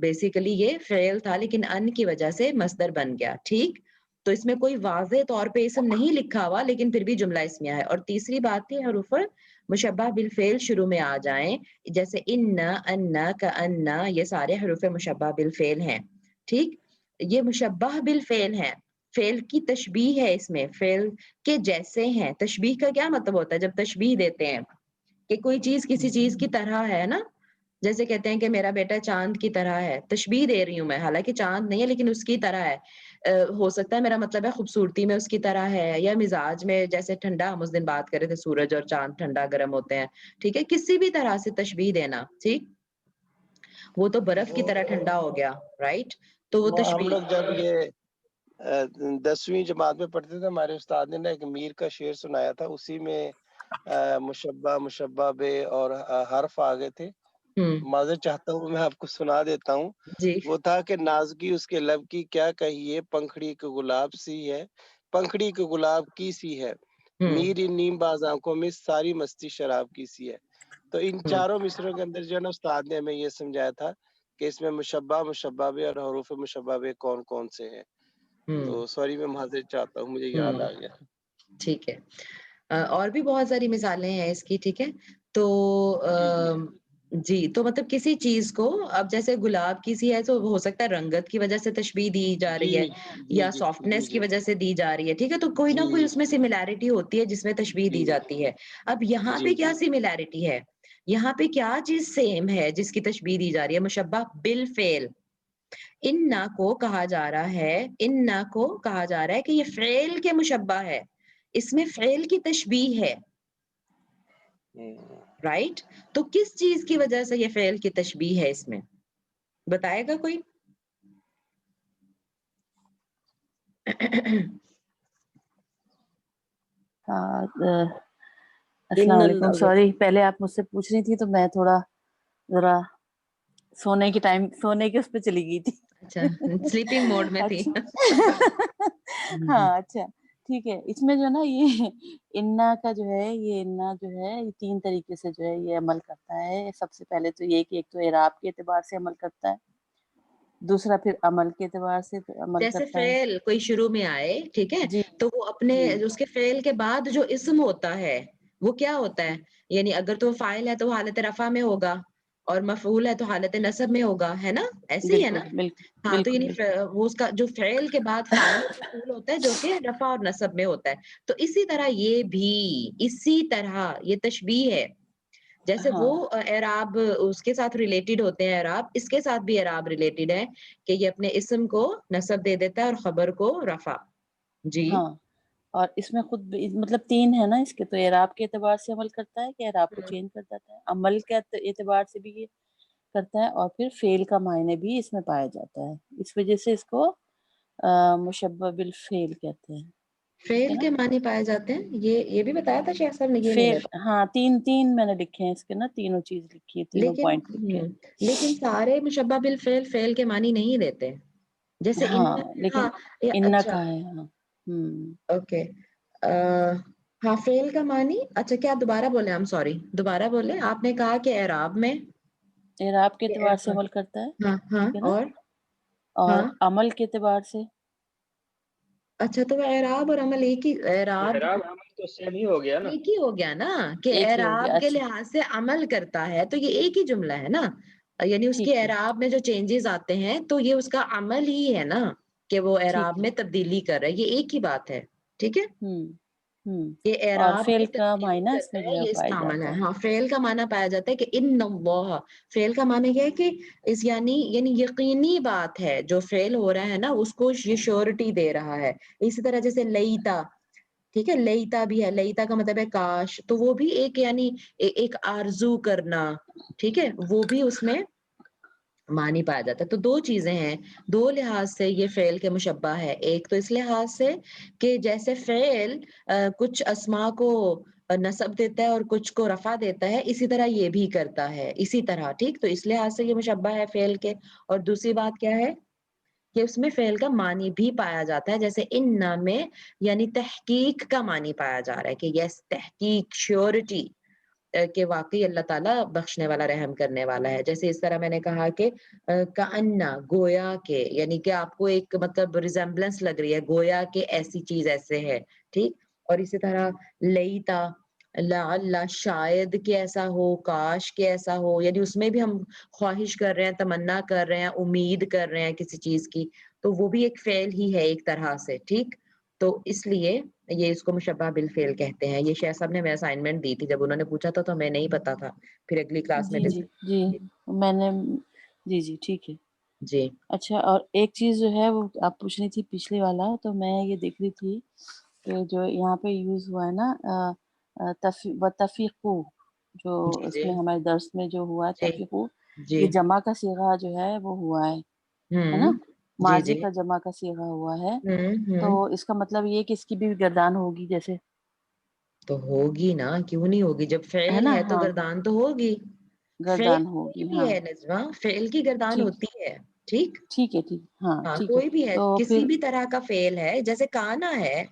بیسیکلی یہ فعل تھا, لیکن ان کی وجہ سے مصدر بن گیا. ٹھیک, تو اس میں کوئی واضح طور پہ اسم نہیں لکھا ہوا, لیکن پھر بھی جملہ اسمیہ ہے. اور تیسری بات کہ حروف مشبہ بالفعل شروع میں آ جائیں, جیسے ان, کأن, یہ سارے حروف مشبہ بالفعل ہیں. ٹھیک, یہ مشبہ بالفعل ہیں, فعل کی تشبیہ ہے اس میں، فعل کے جیسے ہیں. تشبیہ کا کیا مطلب ہوتا ہے؟ جب تشبیہ دیتے ہیں کہ کوئی چیز کسی چیز کی طرح ہے نا، جیسے کہتے ہیں کہ میرا بیٹا چاند کی طرح ہے، تشبیہ دے رہی ہوں میں، حالانکہ چاند نہیں ہے لیکن اس کی طرح ہے. ہو سکتا ہے میرا مطلب ہے خوبصورتی میں اس کی طرح ہے، یا مزاج میں، جیسے ٹھنڈا ہم اس دن بات کر رہے تھے سورج اور چاند ٹھنڈا گرم ہوتے ہیں، ٹھیک ہے، کسی بھی طرح سے تشبیہ دینا، ٹھیک، وہ تو برف کی طرح ٹھنڈا ہو گیا، رائٹ، تو وہ ہم لوگ تشبیہ. جب یہ 10ویں جماعت میں پڑھتے تھے، ہمارے استاد نے نا ایک میر کا شعر سنایا تھا، اسی میں مشبہ مشبہ بے اور حرف آ گئے تھے. معذرت چاہتا ہوں، میں آپ کو سنا دیتا ہوں. جی وہ تھا کہ نازکی اس کے لب کی کیا کہیے، پنکھڑی کے گلاب سی ہے، پنکھڑی کے گلاب کی سی ہے، میری نیم باز آنکھوں میں ساری مستی شراب کی سی ہے. تو ان چاروں مصروں کے اندر جو ہے نا استاد نے ہمیں یہ سمجھایا تھا کہ اس میں مشبہ مشبہ بے اور حروف مشبہ بے کون کون سے ہیں. تو سوری میں معذرت چاہتا ہوں، مجھے یاد آ گیا. ٹھیک ہے. اور بھی بہت ساری مثالیں ہیں اس کی، ٹھیک ہے. تو جی، تو مطلب کسی چیز کو اب جیسے گلاب کی سی ہے تو ہو سکتا ہے رنگت کی وجہ سے تشبیہ دی جا رہی ہے، یا سافٹنیس کی وجہ سے دی جا رہی ہے، ٹھیک ہے، تو کوئی نہ کوئی اس میں سملیرٹی ہوتی ہے جس میں تشبیہ دی جاتی ہے. اب یہاں پہ کیا سملیرٹی ہے؟ یہاں پہ کیا چیز سیم ہے جس کی تشبیہ دی جا رہی ہے؟ مشبہ بالفعل. اننا کو کہا جا رہا ہے، اننا کو کہا جا رہا ہے کہ یہ فعل کے مشبہ ہے، اس میں فعل کی تشبیہ ہے، رائٹ. تو کس چیز کی وجہ سے یہ فعل کی تشبیہ ہے اس میں؟ بتائے گا کوئی؟ ان السلام علیکم. سوری پہلے آپ مجھ سے پوچھ رہی تھی تو میں تھوڑا ذرا سونے کے اس پہ چلی گئی تھی. اچھا، سلیپنگ موڈ میں تھی. ہاں اچھا ٹھیک ہے. اس میں جو نا یہ انا کا جو ہے، یہ انا جو ہے یہ 3 طریقے سے جو ہے یہ عمل کرتا ہے. سب سے پہلے تو یہ کہ ایک تو اعراب کے اعتبار سے عمل کرتا ہے، دوسرا پھر عمل کے اعتبار سے عمل جیسے کرتا ہے. فعل کوئی شروع میں آئے، ٹھیک ہے، جی تو وہ اپنے جی اس کے فعل کے بعد جو اسم ہوتا ہے وہ کیا ہوتا ہے؟ یعنی اگر تو فاعل ہے تو حالت رفع میں ہوگا، اور مفعول ہے تو حالت نصب میں ہوگا، ہے نا؟ ایسے ہی ہے بالکل نا؟ بالکل ہاں، تو بالکل یعنی بالکل وہ اس کا جو فعل کے بعد فاعل اور مفعول ہوتا ہے جو کہ رفع اور نصب میں ہوتا ہے. تو اسی طرح یہ بھی اسی طرح یہ تشبیہ ہے. جیسے وہ ہاں اعراب اس کے ساتھ ریلیٹڈ ہوتے ہیں، اعراب اس کے ساتھ بھی اعراب ریلیٹڈ ہے کہ یہ اپنے اسم کو نصب دے دیتا ہے اور خبر کو رفع. جی ہاں. اور اس میں خود مطلب 3 ہے نا اس کے. تو اعراب کے اعتبار سے عمل کرتا ہے کہ اعراب کو چینج کر دیتا ہے، عمل کے اعتبار سے بھی یہ کرتا ہے، اور پھر فعل کا معنی بھی اس میں پایا جاتا ہے. اس وجہ سے اس کو مشبہ بالفعل کہتے ہیں. ٹھیک ہے فعل نا. کے معنی پائے جاتے ہیں، یہ بھی بتایا تھا شیخ صاحب نے، یہ نہیں فعل بتایا. ہاں 3 میں نے لکھے ہیں اس کے نا، تینوں چیز لکھی ہے، تینوں لیکن پوائنٹ لکھے ہیں. لیکن سارے مشبہ بالفعل فعل کے معنی نہیں دیتے. جیسے ان، ہاں لیکن ہاں، انّا اچھا، کا ہے. ہاں اوکے. ہاں، فعل کا معنی، اچھا کیا دوبارہ بولے؟ ہم سوری، دوبارہ بولے. آپ نے کہا کہ اعراب میں، اعراب کے اعتبار سے عمل کرتا ہے، ہاں ہاں، ٹھیک ہے نا، اور اور ہاں، عمل کے اعتبار سے. اچھا، تو وہ اعراب اور عمل ایک ہی، اعراب عمل تو سیم ہی ہو گیا نا. ایک ہی ہو گیا نا، کہ ایک ہی ہو گیا. اعراب کے اچھا لحاظ سے عمل کرتا ہے تو یہ ایک ہی جملہ ہے نا. یعنی اس کے ٹھیک ہے اعراب میں جو چینجز آتے ہیں تو یہ اس کا عمل ہی ہے نا، کہ وہ ٹھیک اعراب ہے. میں تبدیلی کر رہا ہے. یہ ایک ہی بات ہے، ٹھیک ہے. ہوں یہ اور اعراب فعل میں کا تبدیلی معنی اس کرتا میں جو ہے، ہے یہ اس پایا کا عمل ہے. جاتا ہے. ہاں، فعل کا معنی پایا جاتا ہے کہ ان اللہ، فعل کا معنی یہ ہے کہ اس یعنی یقینی بات ہے، جو فعل ہو رہا ہے نا اس کو یہ شیورٹی دے رہا ہے. اسی طرح جیسے لیتا، ٹھیک ہے، لیتا بھی ہے، لیتا کا مطلب ہے کاش، تو وہ بھی ایک یعنی ایک آرزو کرنا، ٹھیک ہے، وہ بھی اس میں معنی پایا جاتا ہے. تو 2 چیزیں ہیں، 2 لحاظ سے یہ فعل کے مشبہ ہے. ایک تو اس لحاظ سے کہ جیسے فعل کچھ اسماء کو نصب دیتا ہے اور کچھ کو رفع دیتا ہے، اسی طرح یہ بھی کرتا ہے اسی طرح، ٹھیک. تو اس لحاظ سے یہ مشبہ ہے فعل کے. اور دوسری بات کیا ہے کہ اس میں فعل کا معنی بھی پایا جاتا ہے. جیسے اننا میں یعنی تحقیق کا معنی پایا جا رہا ہے کہ یس، تحقیق، شیورٹی، کہ واقعی اللہ تعالیٰ بخشنے والا، رحم کرنے والا ہے. جیسے اس طرح میں نے کہا کہ کأنّا، گویا کہ، یعنی کہ آپ کو ایک مطلب ریزمبلنس لگ رہی ہے، گویا کہ ایسی چیز ایسے ہے، ٹھیک. اور اسی طرح لیتا، لعل، شاید کہ ایسا ہو، کاش کہ ایسا ہو، یعنی اس میں بھی ہم خواہش کر رہے ہیں، تمنا کر رہے ہیں، امید کر رہے ہیں کسی چیز کی. تو وہ بھی ایک فعل ہی ہے ایک طرح سے, ٹھیک. تو اس لیے یہ اس کو مشبہ بالفعل کہتے ہیں. یہ شیخ صاحب نے ہمیں اسائنمنٹ دی تھی, جب انہوں نے پوچھا تھا تو ہمیں نہیں پتا تھا, پھر اگلی کلاس میں جی جی میں نے جی ٹھیک ہے. جی اچھا, اور ایک چیز جو ہے وہ آپ پوچھ رہی تھی پچھلے والا, تو میں یہ دیکھ رہی تھی کہ جو یہاں پہ یوز ہوا ہے نا تفیقو, جو جی اس جی میں ہمارے درس میں جو ہوا ہے جی تفیقو, جی یہ جمع کا صیغہ جو ہے وہ ہوا ہے نا, جی ماضی جی کا جمع کا صیغہ ہوا ہے. تو ہوں اس کا مطلب یہ کہ اس کی بھی گردان ہوگی جیسے, تو ہوگی نا, کیوں نہیں ہوگی, جب ہے فعل نا. ہے تو ہاں گردان تو ہوگی. فعل گردان کوئی ہوگی, بھی ہاں ہے نجوہ, فعل کی گردان ٹھیک ہوتی ہے, ٹھیک. ٹھیک ہے ہاں ٹھیک ہے. کوئی بھی ہے, تو کسی پھر بھی طرح کا فعل ہے, جیسے کانا ہے,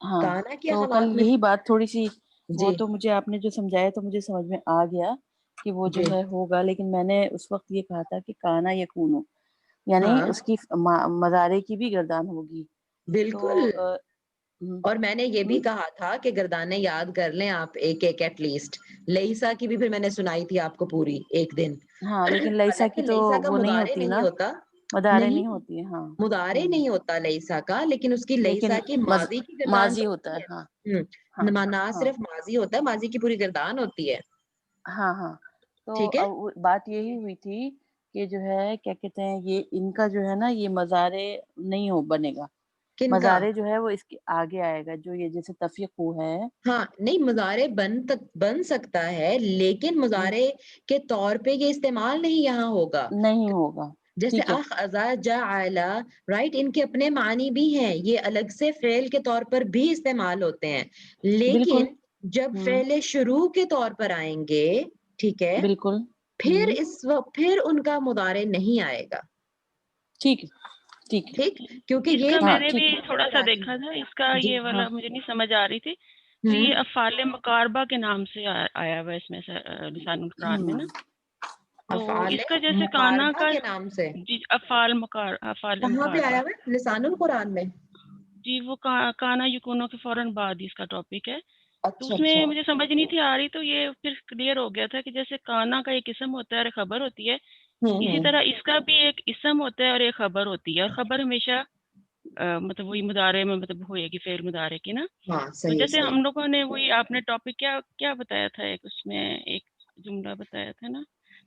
ہاں, کانا کی تو کل اخوات میں یہی بات تھوڑی سی, وہ جی تو مجھے آپ نے جو سمجھایا تو مجھے سمجھ میں آ گیا کہ وہ جو جی ہے ہوگا, لیکن میں نے اس وقت یہ کہا تھا کہ کانا یکونو, یعنی ہاں اس کی مضارع کی بھی گردان ہوگی. تو بالکل. ہم، اور میں نے یہ بھی ہم، کہا تھا کہ گردانیں یاد کر لیں آپ ایک ایک ایٹ لیسٹ. لئیسا کی بھی پھر میں نے سنائی تھی آپ کو پوری ایک دن. ہاں, لیکن لئیسا حالانکہ کی تو لئیسا کا وہ نہیں مضارع ہوتی نہیں نا, ہوتا, مدارے نہیں نہیں ہوتی ہے. ہاں مضارع نہیں ہوتا لئیسا کا, لیکن اس کی لئیسا لیکن کی ماضی کی گردان ماضی تو ہوتا ہوتی ہے. ہاں ہے. ہاں نہ ہاں صرف ماضی ہوتا ہے, ماضی کی پوری گردان ہوتی ہے. ہاں, تو ٹھیک ہے. اب بات یہی ہوئی تھی کہ جو ہے کیا کہتے ہیں, یہ ان کا جو ہے نا یہ مضارع نہیں بنے گا. کن کا؟ مضارع جو ہے وہ اس کے آگے آئے گا, جو یہ جیسے تفیقو ہے. ہاں نہیں, مضارع بن سکتا ہے, لیکن مضارع کے طور پہ یہ استعمال نہیں یہاں ہوگا. نہیں ہوگا. جیسے ٹھیک ہے, اخذا جعل, رائٹ, ان کے اپنے معنی بھی ہیں, یہ الگ سے فعل کے طور پر بھی استعمال ہوتے ہیں, بالکل. لیکن جب فعل شروع کے طور پر آئیں گے, ٹھیک ہے, بالکل. پھر اس وقت پھر ان کا مضارع نہیں آئے گا. ٹھیک ہے ٹھیک, کیونکہ اس یہ کا میں ہاں نے ٹھیک بھی ہے. تھوڑا سا دیکھا تھا, اس کا جی یہ ہاں والا مجھے نہیں سمجھ آ رہی تھی. تو ہوں یہ افعال مقاربہ کے نام سے آیا ہوا اس میں لسان القرآن میں نا. تو افعال اس کا جیسے کانا مقاربہ کا, کے نام سے جی افعال کہاں پہ مقاربہ, آیا ہوا ہے لسان القرآن میں؟ جی وہ کانا یکونوں کے فوراً بعد اس کا ٹاپک ہے. تو اچھا اس میں اچھا. مجھے سمجھ نہیں تھی آ رہی, تو یہ پھر کلیئر ہو گیا تھا کہ جیسے کانا کا ایک اسم ہوتا ہے اور ایک خبر ہوتی ہے, اسی ہوں طرح اس کا بھی ایک اسم ہوتا ہے اور ایک خبر ہوتی ہے, اور خبر ہمیشہ مطلب وہی مضارع میں مطلب ہوئے گی فعل مضارع کی نا. ہاں تو صحیح جیسے صحیح. ہم لوگوں نے وہی آپ نے ٹاپک کیا بتایا تھا, ایک اس میں ایک جملہ بتایا تھا نا,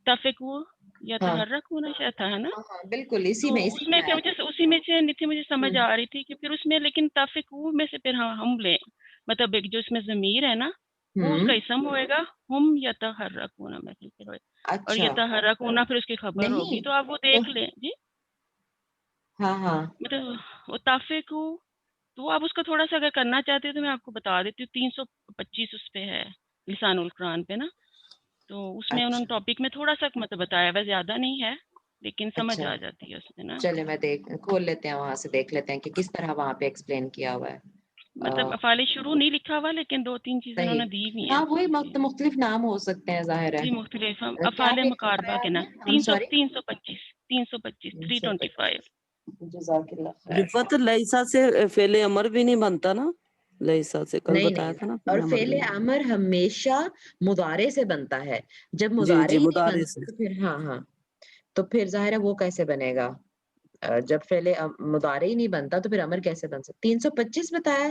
تفقو یا ہاں تحرک ہونا شاید تھا, ہے نا. ہاں ہاں بالکل, اسی تو میں اس اسی میں میں پھر آیا. اسی میں سے نہیں تھی مجھے سمجھ ہوں آ رہی تھی کہ پھر اس میں لیکن تفقو میں سے پھر ہم لیں, مطلب ایک جو اس میں ضمیر ہے نا وہ اس کا ہوں اسم ہوئے گا, ہم یتحرکون میں سے پھر ہوئے, اور اچھا یتحرکون پھر اس کی خبر ہوگی. نہیں تو آپ وہ تو دیکھ لیں جی, ہاں ہاں مطلب وہ تفقو. تو آپ اس کا تھوڑا سا اگر کرنا چاہتے ہیں تو میں آپ کو بتا دیتی ہوں, 325 اس پہ ہے لسان القرآن پہ نا. تو اس میں انہوں نے اچھا ٹاپک میں تھوڑا سا مطلب بتایا ہوا, زیادہ نہیں ہے لیکن سمجھ اچھا. آ جاتی ہے اس میں نا. چلے میں کھول لیتے ہیں, وہاں سے دیکھ لیتے ہیں کہ کس طرح وہاں پہ ایکسپلین کیا ہوا ہے. مطلب افعال شروع نہیں لکھا ہوا, لیکن 2-3 چیزیں انہوں صحیح. نے دی ہوئی ہیں. ہاں وہی جی مختلف نام ہو سکتے ہیں, ظاہر ہے. جی مختلف کیا افعال پیج مقاربہ بتایا کے آپ نا, نے؟ I'm sorry. 325 325. جزاک اللہ خیر. رفت لئیسا سے فعل امر بھی نہیں بنتا نا, لئیسا سے کل نہیں بتایا نہیں, تھا نا, اور فعل امر بھی فعل نہیں. امر ہمیشہ مضارع سے بنتا ہے. جب جی مضارع جی ہی نہیں مدارے بنتا سے. تو پھر ہاں ہاں, تو پھر ظاہر ہے وہ کیسے بنے گا. جب فعل مضارع ہی نہیں بنتا تو پھر امر کیسے بن سکتا. 325 بتایا.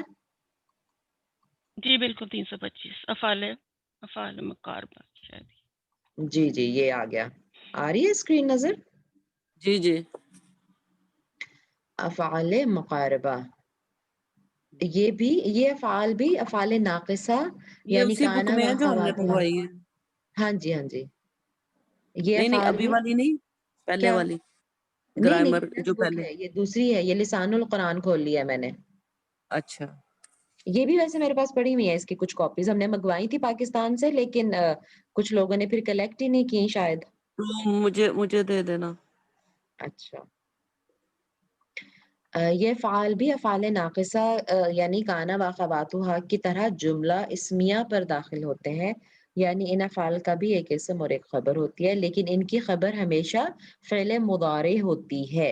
جی بالکل 325 افعال مقاربہ شاید. جی جی یہ آ گیا, آ رہی ہے اسکرین نظر. جی جی افعال مقاربہ, یہ افعال بھی افعال ناقصہ یہ یعنی اسی بک کانا میں و ہے جو ہم نے اخواتها. پڑھوائی ہے. ہاں جی ہاں جی, یہ نہیں افعال ابھی بھی. والی نہیں, پہلے کیا؟ والی نہیں نہیں, گرامر یہ جو ٹیکسٹ بک پہلے. ہے, یہ دوسری ہے, یہ لسان القرآن کھول لیا ہے میں نے. اچھا یہ بھی ویسے میرے پاس پڑی ہوئی ہے, اس کی کچھ کاپیز ہم نے منگوائی تھی پاکستان سے, لیکن کچھ لوگوں نے پھر کلیکٹ ہی نہیں کی شاید. تو مجھے دے دینا. اچھا, یہ فعال بھی افعال ناقصہ یعنی کانا و اخواتها کی طرح جملہ اسمیہ پر داخل ہوتے ہیں, یعنی ان افعال کا بھی ایک اسم اور ایک خبر ہوتی ہے, لیکن ان کی خبر ہمیشہ فعل مضارع ہوتی ہے.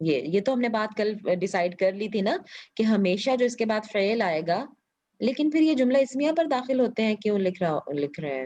یہ تو ہم نے بات کل ڈیسائیڈ کر لی تھی نا کہ ہمیشہ جو اس کے بعد فعل آئے گا, لیکن پھر یہ جملہ اسمیہ پر داخل ہوتے ہیں, کیوں لکھ رہے ہیں.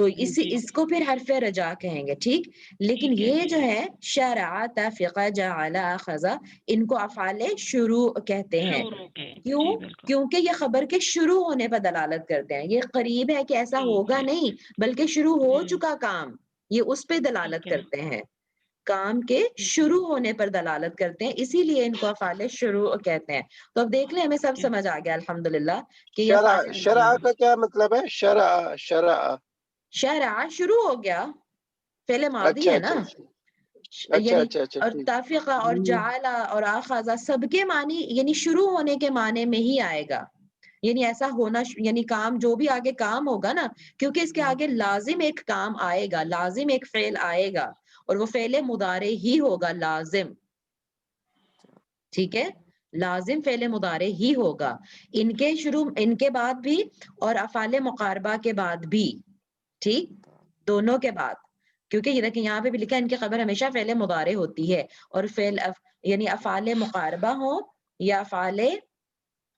تو اس کو پھر حرف رجا کہیں گے، ٹھیک. لیکن یہ جو ہے شرع، تفق، جعل، اخذ، ان کو افعال شروع کہتے ہیں. کیوں؟ کیونکہ یہ خبر کے شروع ہونے پر دلالت کرتے ہیں. یہ قریب ہے کہ ایسا ہوگا نہیں، بلکہ شروع ہو چکا کام، یہ اس پہ دلالت کرتے ہیں، کام کے شروع ہونے پر دلالت کرتے ہیں، اسی لیے ان کو افعال شروع کہتے ہیں. تو اب دیکھ لیں ہمیں سب سمجھ آ گیا الحمدللہ کہ یہ شرع کا کیا مطلب ہے؟ شرع شرع شروع ہو گیا، فعل ماضی ہے نا. یعنی اور تافقہ اور جعل اور اخذ سب کے معنی یعنی شروع ہونے کے معنی میں ہی آئے گا. یعنی ایسا ہونا یعنی کام جو بھی آگے کام ہوگا نا، کیونکہ اس کے آگے لازم ایک کام آئے گا، لازم ایک فعل آئے گا، اور وہ فعل مضارع ہی ہوگا، لازم. ٹھیک ہے، لازم فعل مضارع ہی ہوگا ان کے شروع، ان کے بعد بھی اور افعال مقاربہ کے بعد بھی. ٹھیک، دونوں کے بعد، کیونکہ یہ دیکھیں یہاں پہ بھی لکھا ہے ان کی خبر ہمیشہ فعل مضارع ہوتی ہے، اور فعل یعنی افعال مقاربہ ہوں یا افعال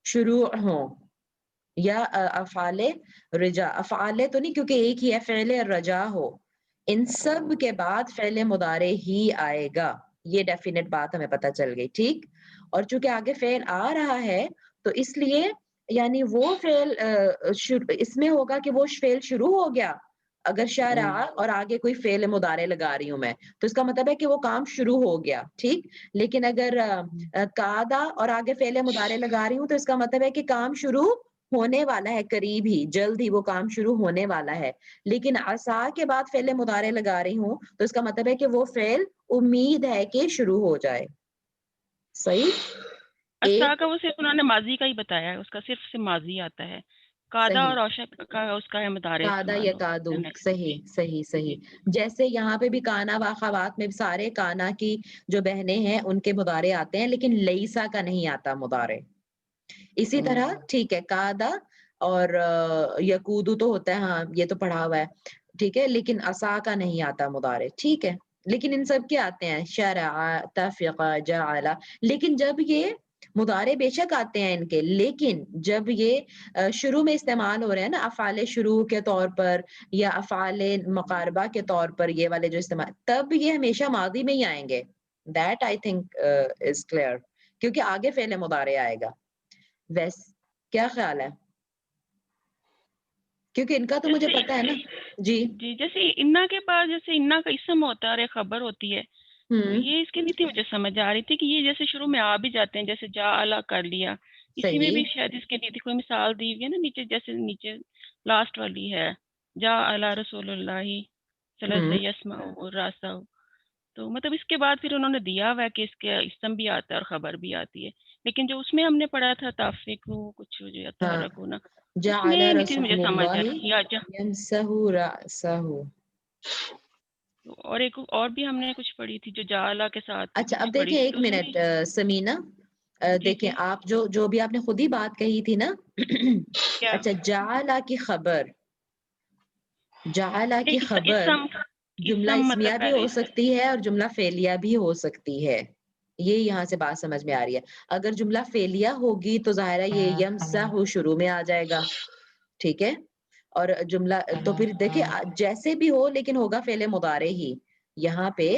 شروع ہوں یا افعال رجا. افعال تو نہیں کیونکہ ایک ہی ہے، فعل رجا ہو، ان سب کے بعد فعل مضارع ہی آئے گا. یہ ڈیفینیٹ بات ہمیں پتہ چل گئی. ٹھیک، اور چونکہ آگے فعل آ رہا ہے تو اس لیے یعنی وہ فعل اس میں ہوگا کہ وہ فعل شروع ہو گیا. اگر شرع اور آگے کوئی فعل مضارع لگا رہی ہوں میں تو اس کا مطلب ہے کہ وہ کام شروع ہو گیا. ٹھیک، لیکن اگر قعدہ اور آگے فعل مضارع لگا رہی ہوں تو اس کا مطلب ہے کہ کام شروع ہونے والا ہے، قریب ہی، جلد ہی وہ کام شروع ہونے والا ہے. لیکن عصا کے بعد فعل مضارع لگا رہی ہوں تو اس کا مطلب ہے کہ وہ فعل امید ہے کہ شروع ہو جائے. صحیح. عصا کا وہ صرف انہوں نے ماضی کا ہی بتایا ہے، اس کا صرف سے ماضی آتا ہے. قادہ اور اوشق کا اس کا ہے مضارع قادہ یا قادو. صحیح. جیسے یہاں پہ بھی کانا و اخوات میں سارے کانا کی جو بہنیں ہیں ان کے مضارع آتے ہیں، لیکن لیسا کا نہیں آتا مضارع. اسی طرح ٹھیک ہے، قادہ اور یقودو تو ہوتا ہے، ہاں یہ تو پڑھا ہوا ہے، ٹھیک ہے، لیکن عصا کا نہیں آتا مضارع. ٹھیک ہے، لیکن ان سب کے آتے ہیں، شرع، تفق، جعل. لیکن جب یہ مضارع بے شک آتے ہیں ان کے، لیکن جب یہ شروع میں استعمال ہو رہے ہیں نا، افعال شروع کے طور پر یا افعال مقاربہ کے طور پر، یہ والے جو استعمال، تب یہ ہمیشہ ماضی میں ہی آئیں گے. That I think is clear, کیونکہ آگے فعل مضارع آئے گا. کیا خیال ہے؟ کیونکہ ان کا تو مجھے پتا ہے نا. جی جیسے انا کے پاس جیسے انا کا اسم ہوتا ہے اور ایک خبر ہوتی ہے، تو یہ اس کی نہیں تھی مجھے سمجھ آ رہی تھی کہ یہ جیسے شروع میں آ بھی جاتے ہیں، جیسے جا الا کر لیا، اسی میں بھی شاید اس کے نہیں تھی کوئی مثال دی ہوئی ہے نا نیچے، جیسے نیچے لاسٹ والی ہے جا الا رسول اللہ صلی اللہ علیہ وسلم. تو مطلب اس کے بعد پھر انہوں نے دیا ہوا ہے کہ اس کے اسم بھی آتا ہے اور خبر بھی آتی ہے. لیکن جو اس میں ہم نے پڑھا تھا تافق کچھ جو تحرک ہونا، اس جعل میں نہیں تھی مجھے رسول سمجھ آ اللہ رہی. یمسح رأسہ. اور ایک اور بھی ہم نے کچھ پڑھی تھی جو جعلہ کے ساتھ اچھا کچھ اب پڑھی دیکھیں تھی، ایک تو اس منٹ میں سمینا، دیکھیں آپ جو بھی آپ نے خود ہی بات کہی تھی نا. اچھا جعلہ کی خبر، جعلہ کی خبر جملہ اسمیہ بھی ہو سکتی ہے اور جملہ فعلیہ بھی ہو سکتی ہے. یہ یہاں سے بات سمجھ میں آ رہی ہے. اگر جملہ فعلیہ ہوگی تو ظاہر ہے یہ یمسح شروع میں آ جائے گا. ٹھیک ہے، اور جملہ تو پھر دیکھیں جیسے بھی ہو لیکن ہوگا فعل مضارع ہی یہاں پہ.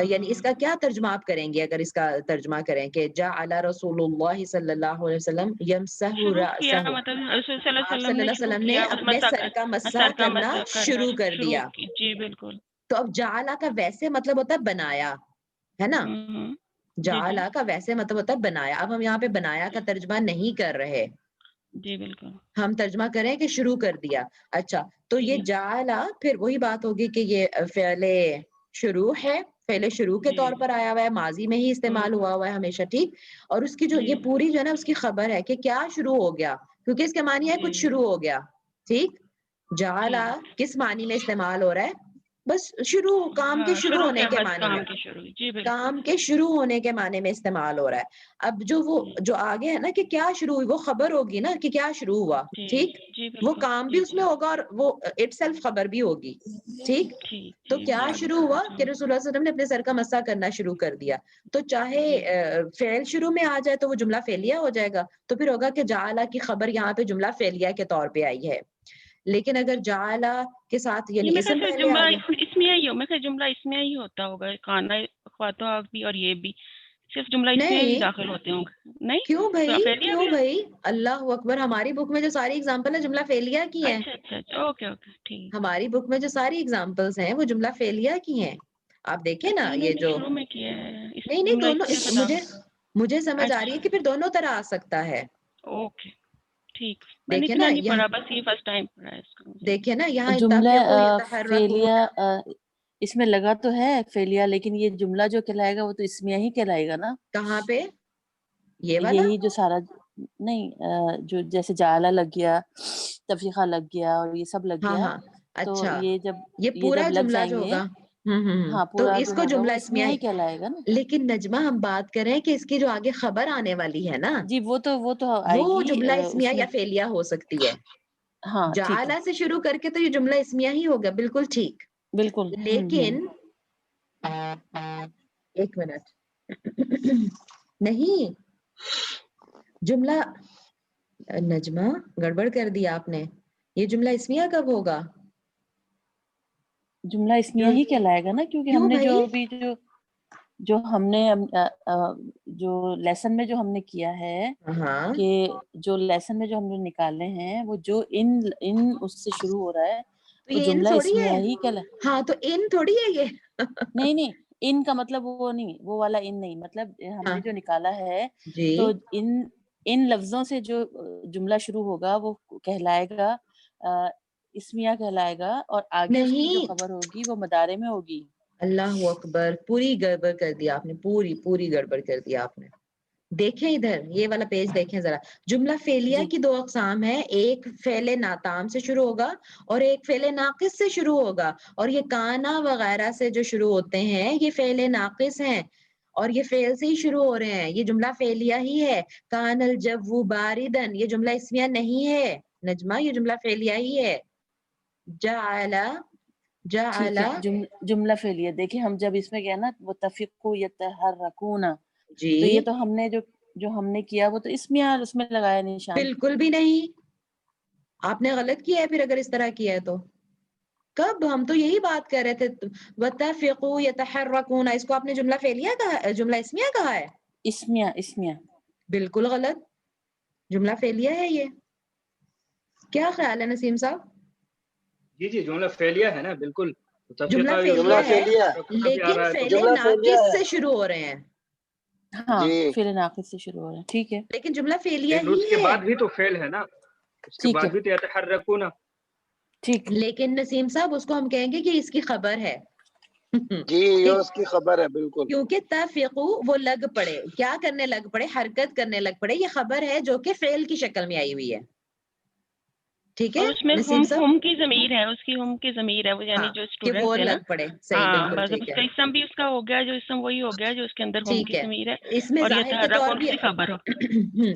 یعنی اس کا کیا ترجمہ آپ کریں گے اگر اس کا ترجمہ کریں کہ جعل رسول اللہ صلی اللہ علیہ وسلم یمسح رأسہ، آپ صلی اللہ علیہ وسلم نے اپنے سر کا مسح کرنا شروع کر دیا. جی بالکل. تو اب جعلہ کا ویسے مطلب ہوتا ہے بنایا، ہے نا. جعلہ کا ویسے مطلب ہوتا ہے بنایا. اب ہم یہاں پہ بنایا کا ترجمہ نہیں کر رہے، جی بالکل، ہم ترجمہ کریں کہ شروع کر دیا. اچھا تو یہ جعلہ پھر وہی بات ہوگی کہ یہ فعل شروع ہے، فعل شروع کے طور پر آیا ہوا ہے، ماضی میں ہی استعمال ہوا ہوا ہے ہمیشہ. ٹھیک، اور اس کی جو یہ پوری جو ہے نا اس کی خبر ہے کہ کیا شروع ہو گیا، کیونکہ اس کے معنی ہے کچھ شروع ہو گیا. ٹھیک، جعلہ کس معنی میں استعمال ہو رہا ہے؟ بس شروع، کام کے شروع ہونے کے معنی میں، کام کے شروع ہونے کے معنی میں استعمال ہو رہا ہے. اب جو وہ جو آگے ہے نا کہ کیا شروع ہوئی، وہ خبر ہوگی نا کہ کیا شروع ہوا. ٹھیک، وہ کام بھی اس میں ہوگا اور وہ اٹ سیلف خبر بھی ہوگی. ٹھیک، تو کیا شروع ہوا کہ رسول اللہ صلی اللہ علیہ وسلم نے اپنے سر کا مسح کرنا شروع کر دیا. تو چاہے فعل شروع میں آ جائے تو وہ جملہ فعلیہ ہو جائے گا، تو پھر ہوگا کہ جعلہ کی خبر یہاں پہ جملہ فعلیہ کے طور پہ آئی ہے. لیکن اگر جعلا کے ساتھ یہ یعنی میں اسم کہا پہلے جملہ آ گیا. اس میں ہی ہو، میں کہا جملہ اس میں ہی ہوتا ہوگا، کھانا خواتوں بھی اور یہ بھی صرف جملہ اس میں ہی نہیں داخل ہوتے ہوں گے. نہیں کیوں بھائی، فعلیہ کیوں بھی ہے؟ بھائی، اللہ اکبر، ہماری بک میں جو ساری اگزامپل ہے جملہ فعلیہ کی ہیں. اچھا اچھا اچھا، اوکے اوکے ٹھیک. ہماری بک میں جو ساری اگزامپلس ہیں وہ جملہ فعلیہ کی ہیں. آپ دیکھیں نا تینوں یہ نے جو شروع میں کیا ہے، اس نہیں جملہ دونوں اس میں مجھے سمجھ آ رہی ہے اچھا کہ پھر دونوں طرح آ سکتا ہے. اوکے ٹھیک. میں نے دیکھیں اتنا نا نہیں یہاں، پڑھا، بس یہ فرسٹ ٹائم پڑھا ہے اس کا مجھے. دیکھیں نا یہاں جملہ اتفقوا یتحرکون. فعلیہ اس میں لگا تو ہے فعلیہ، لیکن یہ جملہ جو کہلائے گا وہ تو اسمیہ ہی کہلائے گا نا. کہاں پہ یہ والا؟ یہی جو سارا نہیں جو جیسے جعلہ لگ گیا، تفریقہ لگ گیا اور یہ سب لگ ہاں گیا، ہاں تو اچھا، یہ یہ پورا جب لگ جملہ جائیں جو گے، ہوگا ہاں تو پورا اس جو کو ہوگا جملہ وہ اسمیہ اسمیہ ہی کہلائے گا نا. لیکن نجمہ ہم بات کریں کہ اس کی جو آگے خبر آنے والی ہے نا جی وہ تو آئے وہ گی جملہ اسمیہ اس میں. یا فعلیہ ہو سکتی ہے. ہاں ٹھیک ہے، جعلہ سے شروع کر کے تو یہ جملہ اسمیہ ہی ہوگا، بالکل ٹھیک. بالکل. لیکن ایک منٹ نہیں، جملہ نجمہ گڑبڑ کر دیا آپ نے. یہ جملہ اسمیہ کب ہوگا؟ جملہ اسمیہ ہی کہلائے گا نا، کیونکہ ہم کیوں نے بھائی؟ جو ہم نے جو لیسن میں جو ہم نے کیا ہے ہاں کہ جو لیسن میں جو ہم نے نکالے ہیں وہ جو ان اس سے شروع ہو رہا ہے تو وہ یہ ان جملہ تھوڑی اسمیہ ہے. ہی ہاں تو ان تھوڑی ہے یہ. نہیں ان کا مطلب وہ نہیں، وہ والا ان نہیں، مطلب ہم ہاں نے جو نکالا ہے جی تو ان لفظوں سے جو جملہ شروع ہوگا وہ کہلائے گا اسمیہ کہلائے گا، اور آگے اس کی جو نہیں، خبر ہوگی وہ مدارے میں ہوگی. اللہ اکبر، پوری گڑبڑ کر دیا آپ نے، پوری گڑبڑ کر دیا آپ نے. دیکھیں ادھر یہ والا پیج دیکھیں ذرا. جملہ فعلیہ جی کی دو اقسام ہے، ایک فعل ناتام سے شروع ہوگا اور ایک فعل ناقص سے شروع ہوگا. اور یہ کانا وغیرہ سے جو شروع ہوتے ہیں یہ فعل ناقص ہیں اور یہ فعل سے ہی شروع ہو رہے ہیں. یہ جملہ فعلیہ ہی ہے. کان الجو باردن یہ جملہ اسمیہ نہیں ہے نجمہ، یہ جملہ فعلیہ ہی ہے. ٹھیک ہے، جعل جملہ فعلیہ. دیکھیں ہم جب اس میں گیا نا وہ تفقوا یتحرکون، جی تو یہ تو ہم نے جو ہم نے کیا وہ تو اسمیہ اس میں لگایا نشان. بالکل بھی نہیں، آپ نے غلط کیا ہے پھر اگر اس طرح کیا ہے تو. کب؟ ہم تو یہی بات کر رہے تھے. وَتَفِقُوا يَتَحَرَّكُونَ اس کو آپ نے جملہ فعلیہ کہا، جملہ اسمیہ کہا ہے. اسمیہ بالکل غلط، جملہ فعلیہ ہے یہ. کیا خیال ہے نسیم صاحب؟ جی جملہ فعلیہ ہے نا، بالکل. جملہ تفریقہ بھی ہو فعلیہ رہا ہے بھی آ لیکن رہا ہے تو فعل ناقص سے شروع ہو رہے ہیں. ہاں جی فعل ناقص سے شروع ہو رہا ہے، ٹھیک ہے. لیکن جملہ فعلیہ لیکن ہی اس کے ہے. بعد بھی تو فعل ہے نا، اس کے ٹھیک بعد ہے بھی تو یتحرکون. ٹھیک. لیکن نسیم صاحب اس کو ہم کہیں گے کہ اس کی خبر ہے. جی یہ اس کی خبر ہے بالکل. کیونکہ تفقو وہ لگ پڑے، کیا کرنے لگ پڑے، حرکت کرنے لگ پڑے. یہ خبر ہے جو کہ فعل کی شکل میں آئی ہوئی ہے. ٹھیک ہے اور اس میں نسیم صاحب؟ ہم کی ضمیر ہے، اس کی ہم کی ضمیر ہے، وہ یعنی ہاں جو کہ وہ اسٹوڈنٹ ہے نا. لگ پڑے. صحیح، ہاں بالکل بس اب ٹھیک اس ہے. کا اسم بھی اس کا ہو گیا، جو اسم وہی ہو گیا جو اس کے اندر ہم ٹھیک کی ہے. ضمیر ہے، اس میں اور یہ ظاہر کے تحرک طور ان بھی کی خبر ہو.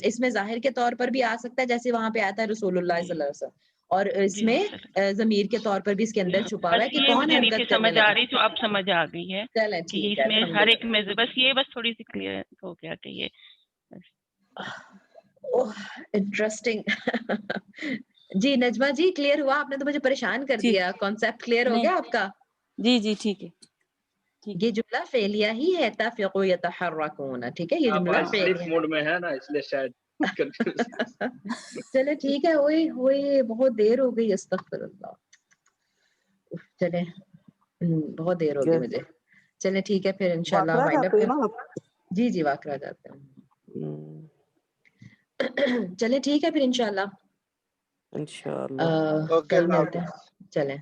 اس میں ظاہر کے طور پر بھی آ سکتا ہے جیسے وہاں پہ آتا ہے رسول اللہ جی صلی اللہ علیہ وسلم، اور اس جی میں جی ضمیر کے طور پر بھی اس کے اندر چھپا ہوا ہے بس کہ یہ کون مجھے نہیں تھی حرکت کرنے سمجھ آ لگا. رہی جو اب سمجھ آ گئی ہے چلیں کہ یہ ٹھیک اس ہے، میں ہر الحمدللہ. ایک میں بس یہ بس تھوڑی سی کلیئر ہو گیا کہ یہ انٹرسٹنگ. جی نجمہ جی کلیئر ہوا؟ آپ نے تو مجھے پریشان کر ٹھیک دیا. کانسیپٹ کلیئر ہو نہیں گیا آپ کا؟ جی ٹھیک ہے ٹھیک یہ جملہ فعلیہ ہی ہے، تفقوا یتحرکون. ٹھیک ہے، یہ آپ جملہ آج سلیپ فعلیہ. موڈ میں ہے نا، اس لیے شاید چلے ٹھیک ہے. اوئے بہت دیر ہو گئی، استغفر اللہ. چلے بہت دیر ہوگی مجھے. چلے ٹھیک ہے پھر انشاءاللہ واقعہ وائنڈ اپ جاتے ہیں کر. نا آپ. جی واقعہ جاتے ہیں. چلے ٹھیک ہے پھر انشاءاللہ انشاءاللہ. اوکے کل اللہ ملتے حافظ. ہیں. چلیں.